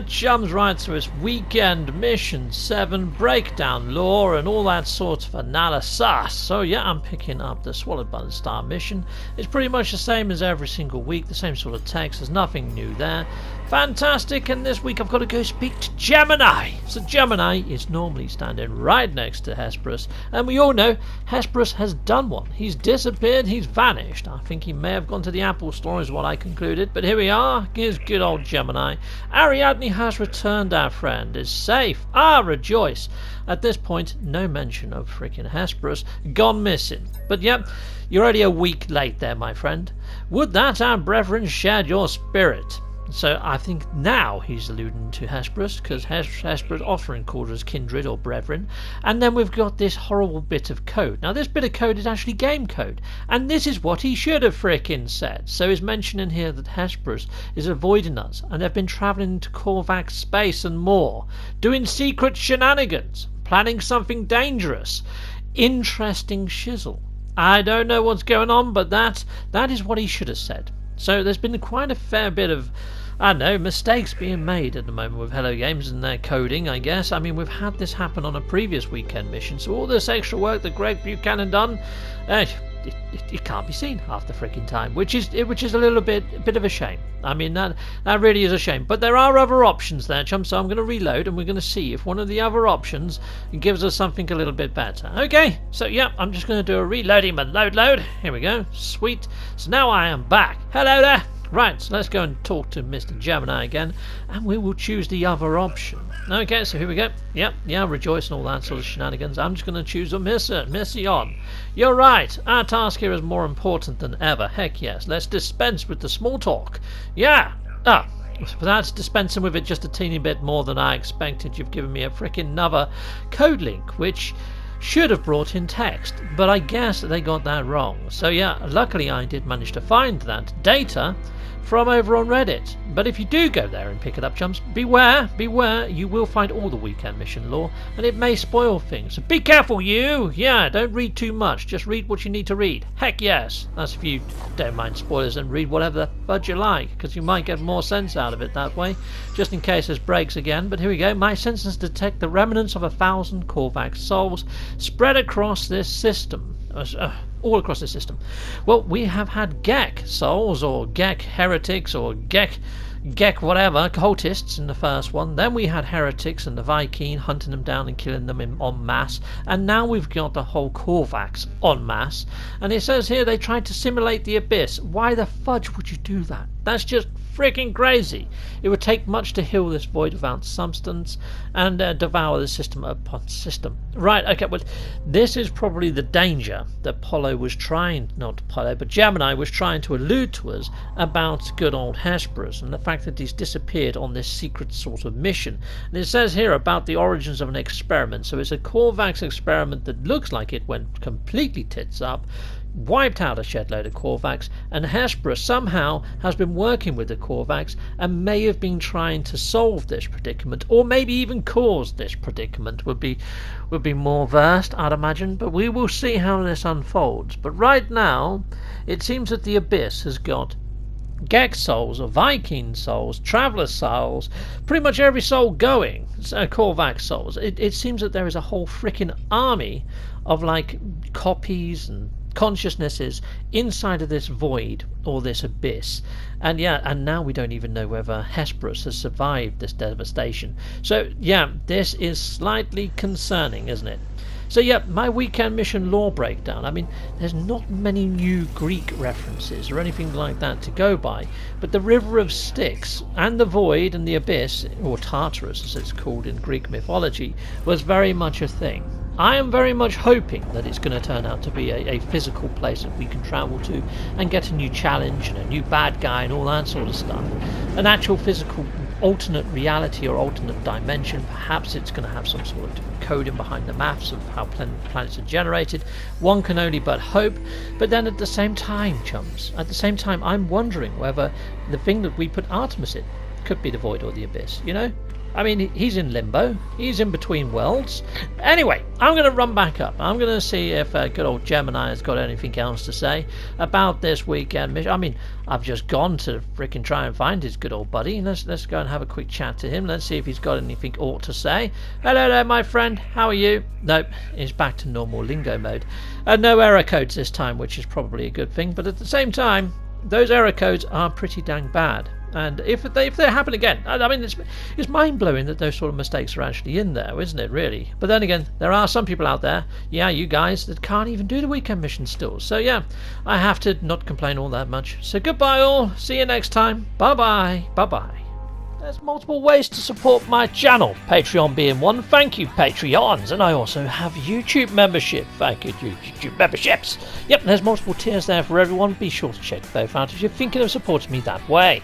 there, chums. Right, so it's weekend mission 7, breakdown lore and all that sort of analysis. So yeah, I'm picking up the Swallowed by the Star mission. It's pretty much the same as every single week, the same sort of text, there's nothing new there. Fantastic, and this week I've got to go speak to Gemini. So Gemini is normally standing right next to Hesperus, and we all know Hesperus has done one. He's disappeared, he's vanished. I think he may have gone to the Apple Store is what I concluded, but here we are. Here's good old Gemini. Ariadne has returned, our friend is safe. Ah, rejoice. At this point, no mention of frickin' Hesperus gone missing. But yep, you're already a week late there, my friend. Would that our brethren shared your spirit. So I think now he's alluding to Hesperus, because Hesperus often called us kindred or brethren. And then we've got this horrible bit of code. Now this bit of code is actually game code, and this is what he should have frickin' said. So he's mentioning here that Hesperus is avoiding us, and they've been travelling into Korvax space and more, doing secret shenanigans, planning something dangerous. Interesting shizzle. I don't know what's going on, but that is what he should have said. So there's been quite a fair bit of, I don't know, mistakes being made at the moment with Hello Games and their coding, I guess. I mean, we've had this happen on a previous weekend mission, so all this extra work that Greg Buchanan done, it can't be seen half the freaking time, which is a little bit of a shame. I mean, that really is a shame. But there are other options there, chum, so I'm going to reload, and we're going to see if one of the other options gives us something a little bit better. Okay, so yeah, I'm just going to do a reloading and load. Here we go. Sweet. So now I am back. Hello there. Right, so let's go and talk to Mr. Gemini again, and we will choose the other option. Okay, so here we go. Yep, yeah, rejoice and all that sort of shenanigans. I'm just going to choose a mission. You're right, our task here is more important than ever. Heck yes, let's dispense with the small talk. Yeah, that's dispensing with it just a teeny bit more than I expected. You've given me a frickin' another code link, which should have brought in text, but I guess they got that wrong. So yeah, luckily I did manage to find that data from over on Reddit. But if you do go there and pick it up, chums, beware, you will find all the weekend mission lore, and it may spoil things. So be careful, you! Yeah, don't read too much, just read what you need to read. Heck yes! That's if you don't mind spoilers and read whatever the fudge you like, because you might get more sense out of it that way, just in case there's breaks again. But here we go. My sensors detect the remnants of 1,000 Korvax souls spread across this system. All across the system. Well, we have had Gek souls, or Gek heretics, or Gek whatever, cultists in the first one. Then we had heretics and the Viking hunting them down and killing them en masse. And now we've got the whole Korvax en masse. And it says here they tried to simulate the abyss. Why the fudge would you do that? That's just freaking crazy. It would take much to heal this void without substance and devour the system upon system. Right, okay, well, this is probably the danger that Gemini was trying to allude to us about good old Hesperus and the fact that he's disappeared on this secret sort of mission. And it says here about the origins of an experiment. So it's a Korvax experiment that looks like it went completely tits up, wiped out a shed load of Korvax, and Hesperus somehow has been working with the Korvax and may have been trying to solve this predicament, or maybe even cause this predicament would be more versed, I'd imagine. But we will see how this unfolds. But right now it seems that the abyss has got Gek souls, or Viking souls, Traveller souls, pretty much every soul going, Korvax souls. It seems that there is a whole freaking army of like copies and consciousnesses inside of this void or this abyss. And yeah, and now we don't even know whether Hesperus has survived this devastation. So yeah, this is slightly concerning, isn't it? So yeah, my weekend mission lore breakdown. I mean, there's not many new Greek references or anything like that to go by, but the River of Styx and the Void and the Abyss, or Tartarus as it's called in Greek mythology, was very much a thing. I am very much hoping that it's going to turn out to be a physical place that we can travel to and get a new challenge and a new bad guy and all that sort of stuff. An actual physical alternate reality or alternate dimension. Perhaps it's going to have some sort of coding behind the maths of how planets are generated. One can only but hope. But then at the same time, chums, I'm wondering whether the thing that we put Artemis in could be the Void or the Abyss, you know? I mean, he's in limbo. He's in between worlds. Anyway, I'm going to run back up. I'm going to see if good old Gemini has got anything else to say about this weekend mission. I mean, I've just gone to frickin' try and find his good old buddy. Let's go and have a quick chat to him. Let's see if he's got anything ought to say. Hello there, my friend. How are you? Nope, he's back to normal lingo mode. No error codes this time, which is probably a good thing. But at the same time, those error codes are pretty dang bad. And if they happen again, I mean, it's mind-blowing that those sort of mistakes are actually in there, isn't it, really? But then again, there are some people out there, yeah, you guys, that can't even do the weekend mission still. So yeah, I have to not complain all that much. So goodbye all, see you next time, bye-bye, bye-bye. There's multiple ways to support my channel, Patreon being one. Thank you, Patreons. And I also have YouTube membership. Thank you, YouTube memberships. Yep, there's multiple tiers there for everyone. Be sure to check both out if you're thinking of supporting me that way.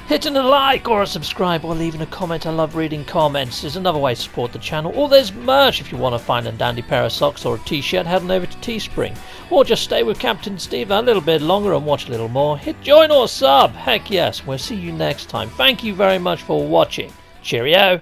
Hitting a like or a subscribe or leaving a comment. I love reading comments. There's another way to support the channel. Or there's merch if you want to find a dandy pair of socks or a t-shirt. Head on over to Teespring. Or just stay with Captain Steve a little bit longer and watch a little more. Hit join or sub. Heck yes. We'll see you next time. Thank you very much for watching. Cheerio.